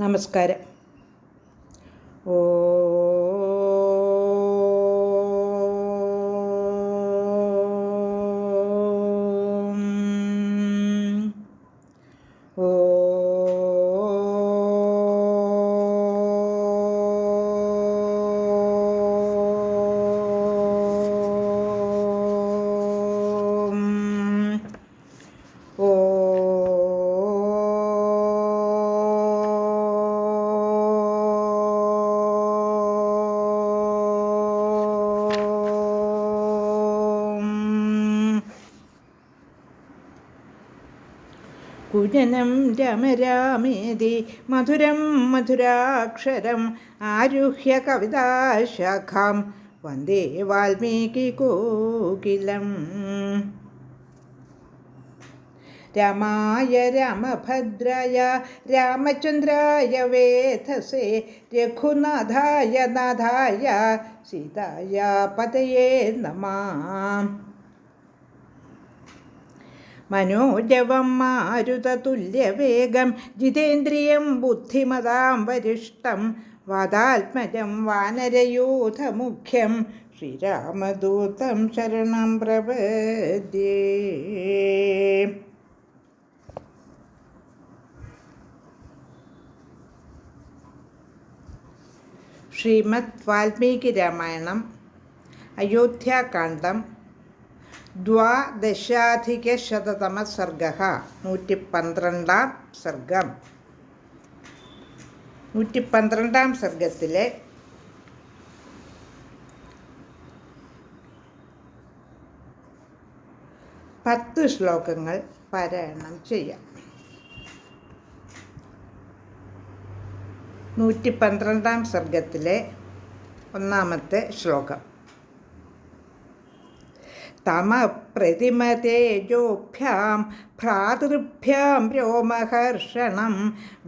നമസ്കാരം. ഓ ഓ കുജനം രമരാമേതി മധുരം മധുരാക്ഷരം ആരുഹ്യ കവിതാശാഖാം വന്ദേ വാൽമീകികോകിലം. രാമായ രാമഭദ്രായ രാമചന്ദ്രായ വേധസേ രഘുനാഥായ നാഥായ സീതായ പതയേ നമഃ. മനോജവം മാരുതതുല്യവേഗം ജിതേന്ദ്രിയം ബുദ്ധിമതാം വരിഷ്ടം വാതാത്മജം വാനരയൂഥമുഖ്യം ശ്രീരാമദൂതം ശരണം പ്രപദ്യേ. ശ്രീമദ് വാൽമീകി രാമായണം അയോധ്യാകാന്ഡം ദ്വാദശാധികശതതമ സർഗഃ 112 സർഗം. 112 സർഗത്തിലെ 10 ശ്ലോകങ്ങൾ പാരായണം ചെയ്യാം. 112 സർഗത്തിലെ 1-ാമത്തെ ശ്ലോകം. തമപ്രതിമതേജോഭ്യാം ഭ്രാതൃഭ്യാം രോമഹർഷണം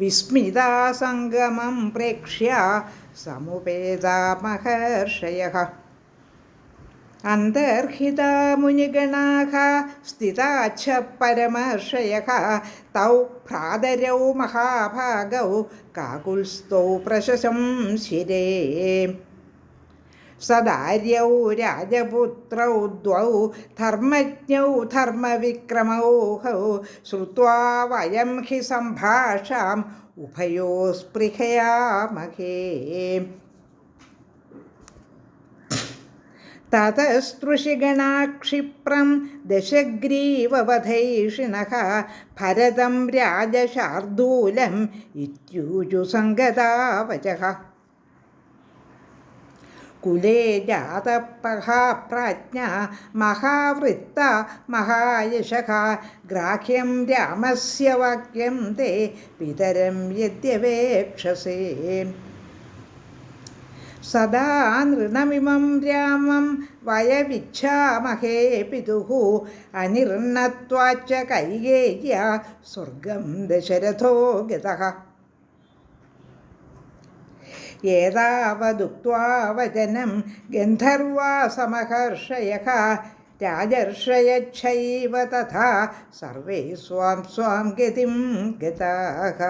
വിസ്മിതാസംഗമം പ്രേക്ഷ്യ സമുപേതാ മഹർഷയഃ. അന്തർഹിതാ മുനിഗണാഃ സ്ഥിതാച്ഛ പരമർഷയഃ തൗ ഭ്രാതരൗ മഹാഭാഗൗ കാകുൽസ്ഥൗ പ്രശശംസിരേ. സദാര്യൗ രാജപുത്രൗ ദ്വൗ ധർമ്മജ്ഞൗ ധർമ്മവിക്രമൗ ശ്രുത്വാ വയം ഹി സംഭാഷാം ഉഭയോ സ്പൃഹയാമഹേ. തതസ്തൃഷിഗണാക്ഷിപ്രം ദശഗ്രീവവധൈഷിണഃ ഭരതം രാജശാർദൂലം ഇത്യൂജു സംഗതാവചഃ. കുലേ ജാതഃ മഹാവൃത്ത മഹായശഃ ഗ്രാഹ്യം രാമസ്യ വാക്യം തേ പിതരം യദ്യവേക്ഷസേ. സദാ നൃണമിമം രാമം വയവിച്ഛാമഹേ പിതുഃ അനിർണത്വാച്ച കൈകേയ്യ സ്വർഗം ദശരഥോ ഗതഃ. ഏതാവദുക്ത്വാ വചനം ഗന്ധർവാ സമഹർഷയഃ രാജർഷയച്ഛൈവ തഥാ സർവേ സ്വാം സ്വാം ഗതിം ഗതാഃ.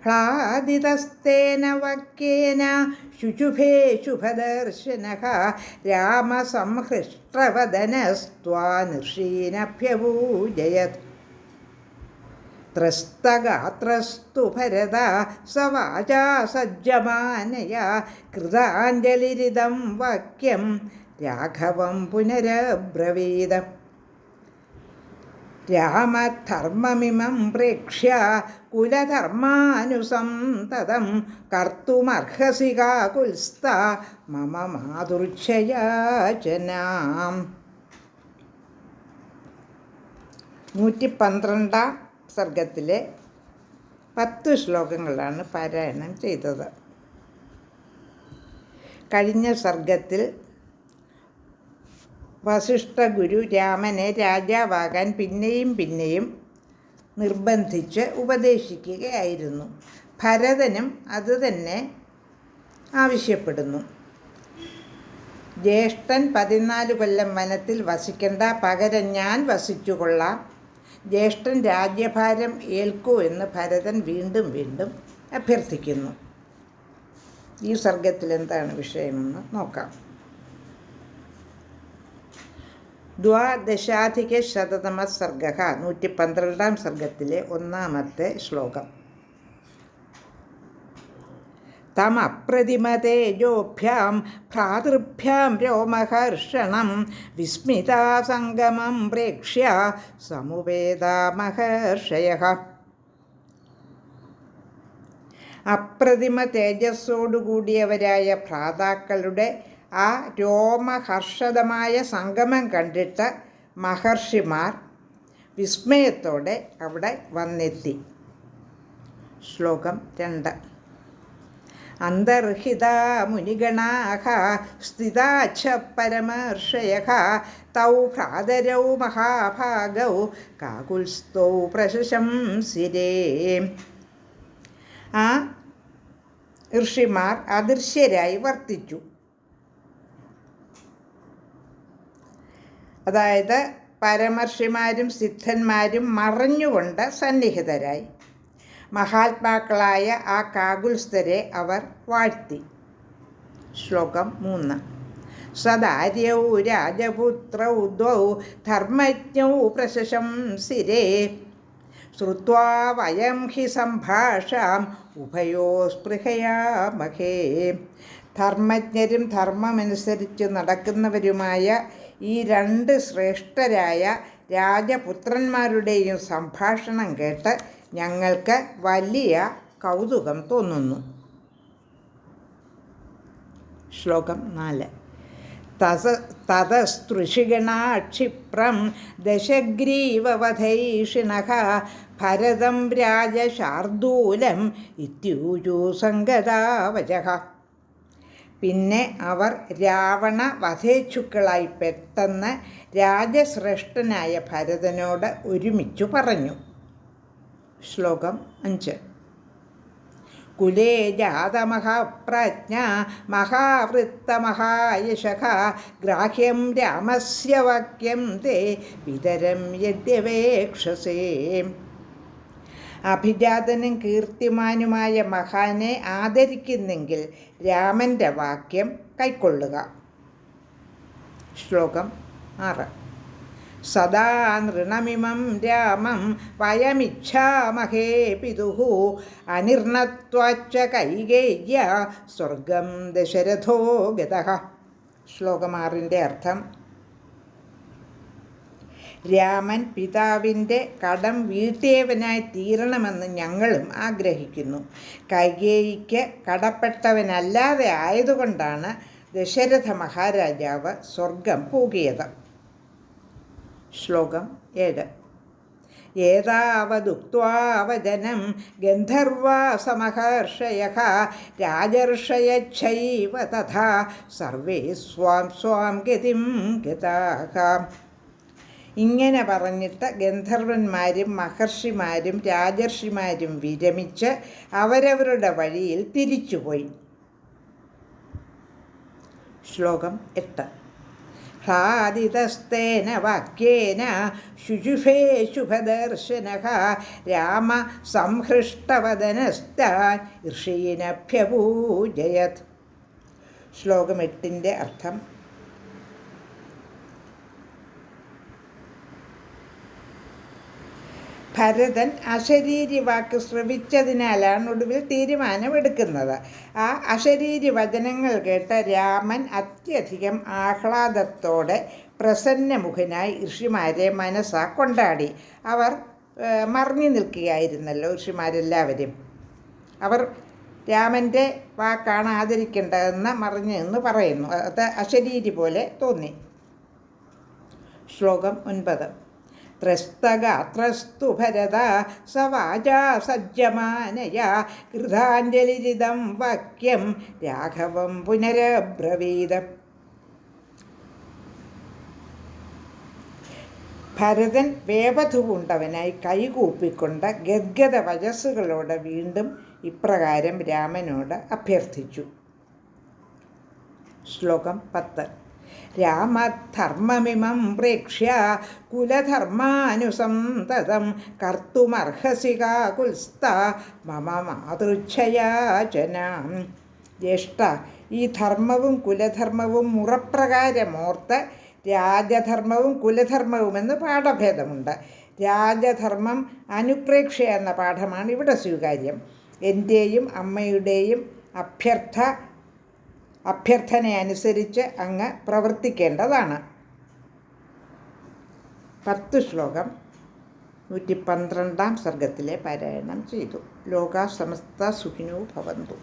ഹ്ലാദിതസ്തേന വാക്യേന ശുശുഭേ ശുഭദർശനഃ രാമസംഹൃഷ്ടവദനസ്ത്വാ നൃഷീനഭ്യഭൂജയത്. ത്രസ്തഗാത്രസ്തു ഭരത സ വാചാ സജ്ജമാനയാ കൃതാഞ്ജലിരിദം വാക്യം രാഘവം പുനരബ്രവീത്. രാമധർമ്മമിമം പ്രേക്ഷ്യ കുലധർമാനുസന്തതം കർത്തുമർഹസി കാകുൽസ്ഥ മമ മാതുർച്ഛയാചനാം. 112 സർഗത്തിലെ 10 ശ്ലോകങ്ങളാണ് പാരായണം ചെയ്തത്. കഴിഞ്ഞ സർഗത്തിൽ വസിഷ്ഠ ഗുരു രാമനെ രാജാവാകാൻ പിന്നെയും നിർബന്ധിച്ച് ഉപദേശിക്കുകയായിരുന്നു. ഭരതനും അതുതന്നെ ആവശ്യപ്പെടുന്നു. ജ്യേഷ്ഠൻ 14 കൊല്ലം വനത്തിൽ വസിക്കേണ്ട, പകരം ഞാൻ വസിച്ചുകൊള്ളാം. ജ്യേഷ്ഠൻ രാജ്യഭാരം ഏൽക്കൂ എന്ന് ഭരതൻ വീണ്ടും വീണ്ടും അഭ്യർത്ഥിക്കുന്നു. ഈ സർഗത്തിൽ എന്താണ് വിഷയമെന്ന് നോക്കാം. ദ്വാദശാധികശതതമ സർഗ, 112 സർഗത്തിലെ 1-ാമത്തെ ശ്ലോകം. തമപ്രതിമതേജോഭ്യാം ഭ്രാതൃഭ്യാം രോമഹർഷണം വിസ്മിതാ സംഗമം പ്രേക്ഷ്യ സമുപേതാ മഹർഷയഃ. അപ്രതിമ തേജസ്സോടുകൂടിയവരായ ഭ്രാതാക്കളുടെ ആ രോമഹർഷദമായ സംഗമം കണ്ടിട്ട് മഹർഷിമാർ വിസ്മയത്തോടെ അവിടെ വന്നെത്തി. ശ്ലോകം 2. അന്തർഹിതാ മുനിഗണാഃ സ്ഥിതാച്ഛ പരമർഷയഃ തൗ ഭ്രാതരൗ മഹാഭാഗൗ കാകുൽസ്ഥൗ പ്രശംസിരേ. ആ ഋഷിമാർ അദൃശ്യരായി വർത്തിച്ചു. അതായത് പരമർഷിമാരും സിദ്ധന്മാരും മറഞ്ഞുകൊണ്ട് സന്നിഹിതരായി. മഹാത്മാക്കളായ ആ കാകുൽസ്ഥരെ അവർ വാഴ്ത്തി. ശ്ലോകം 3. സദാര്യൗ രാജപുത്രൗ ദ്വൗ ധർമ്മജ്ഞൗ പ്രശംസിരേ ശ്രുത്വാ വയം ഹി സംഭാഷാം ഉഭയോ സ്പൃഹയാമഹേ. ധർമ്മജ്ഞരും ധർമ്മമനുസരിച്ച് നടക്കുന്നവരുമായ ഈ 2 ശ്രേഷ്ഠരായ രാജപുത്രന്മാരുടെയും സംഭാഷണം കേട്ട് ഞങ്ങൾക്ക് വലിയ കൗതുകം തോന്നുന്നു. ശ്ലോകം 4. തതസ്തൃഷിഗണാക്ഷിപ്രം ദശഗ്രീവവധൈഷിണഃ ഭരതം രാജശാർദൂലം ഇത്യൂജു സംഗതാവചഃ. പിന്നെ അവർ രാവണ വധേച്ഛുക്കളായി പെട്ടെന്ന് രാജശ്രേഷ്ഠനായ ഭരതനോട് ഒരുമിച്ചു പറഞ്ഞു. ശ്ലോകം 5. കുലേ ജാതമഹാപ്രജ്ഞ മഹാവൃത്തമഹായശഃ ഗ്രാഹ്യം രാമസ്യ വാക്യം തേ പിതരം യദ്യവേക്ഷസേ. അഭിജാതനും കീർത്തിമാനുമായ മഹാനെ ആദരിക്കുന്നെങ്കിൽ രാമൻ്റെ വാക്യം കൈക്കൊള്ളുക. ശ്ലോകം 6. സദാ നൃണമിമം രാമം വയമിച്ഛാമഹേ പിതുഃ അനിർണത്വാച്ച കൈകേയ്യ സ്വർഗം ദശരഥോ ഗതഃ. ശ്ലോകം 6ൻ്റെ അർത്ഥം: രാമൻ പിതാവിൻ്റെ കടം വീട്ടിയവനായി തീരണമെന്ന് ഞങ്ങളും ആഗ്രഹിക്കുന്നു. കൈകേയിക്ക് കടപ്പെട്ടവനല്ലാതെ ആയതുകൊണ്ടാണ് ദശരഥ മഹാരാജാവ് സ്വർഗം പൂകിയത്. ശ്ലോകം 7. ഏതാവദുക്ത്വാ വചനം ഗന്ധർവാ സമഹർഷയഃ രാജർഷയച്ഛൈവ തഥാ സർവേ സ്വാം സ്വാം ഗതിം ഗതാഃ. ഇങ്ങനെ പറഞ്ഞിട്ട് ഗന്ധർവന്മാരും മഹർഷിമാരും രാജർഷിമാരും വിരമിച്ച് അവരവരുടെ വഴിയിൽ തിരിച്ചുപോയി. ശ്ലോകം 8. ഹ്ലാദിതസ്തേന വാക്യേന ശുചുഷേ ശുഭദർശനഃ രാമ സംഹൃഷ്ടവദനസ്താൻ ഋഷീനഭ്യപൂജയത്. ശ്ലോകം 8ൻ്റെ അർത്ഥം: ഭരതൻ അശരീരി വാക്ക് ശ്രവിച്ചതിനാലാണ് ഒടുവിൽ തീരുമാനമെടുക്കുന്നത്. ആ അശരീരി വചനങ്ങൾ കേട്ട് രാമൻ അത്യധികം ആഹ്ലാദത്തോടെ പ്രസന്നമുഖനായി ഋഷിമാരെ മനസ്സാ കൊണ്ടാടി. അവർ മറിഞ്ഞു നിൽക്കുകയായിരുന്നല്ലോ ഋഷിമാരെല്ലാവരും. അവർ രാമൻ്റെ വാക്കാണ് ആദരിക്കേണ്ടതെന്ന് മറിഞ്ഞു എന്ന് പറയുന്നു. അത് അശരീരി പോലെ തോന്നി. ശ്ലോകം 9. ത്രസ്തഗാത്രസ്തു ഭരത സവാചാ സജ്ജമാനയാ കൃതാഞ്ജലിരിതം വാക്യം രാഘവം പുനരബ്രവീത്. ഭരതൻ വേപധുപൂണ്ടവനായി കൈകൂപ്പിക്കൊണ്ട് ഗദ്ഗദ വചസ്സുകളോട് വീണ്ടും ഇപ്രകാരം രാമനോട് അഭ്യർത്ഥിച്ചു. ശ്ലോകം 10. രാമധർമ്മമിമം പ്രേക്ഷ്യ കുലധർമാനുസന്തതം കർത്തുമർഹസി കാകുൽസ്ഥ മമ മാതൃച്ഛയാചനാം. ജ്യേഷ്ഠ, ഈ ധർമ്മവും കുലധർമ്മവും മുറപ്രകാരമോർത്ത് രാജധർമ്മവും കുലധർമ്മവുമെന്ന് പാഠഭേദമുണ്ട്. രാജധർമ്മം അനുപ്രേക്ഷ എന്ന പാഠമാണ് ഇവിടെ സ്വീകാര്യം. എൻ്റെയും അമ്മയുടെയും അഭ്യർത്ഥനയനുസരിച്ച് അങ്ങ് പ്രവർത്തിക്കേണ്ടതാണ്. 10 ശ്ലോകം 112 സർഗത്തിലെ പാരായണം ചെയ്തു. ലോകാ സമസ്ത സുഖിനോ ഭവന്തു.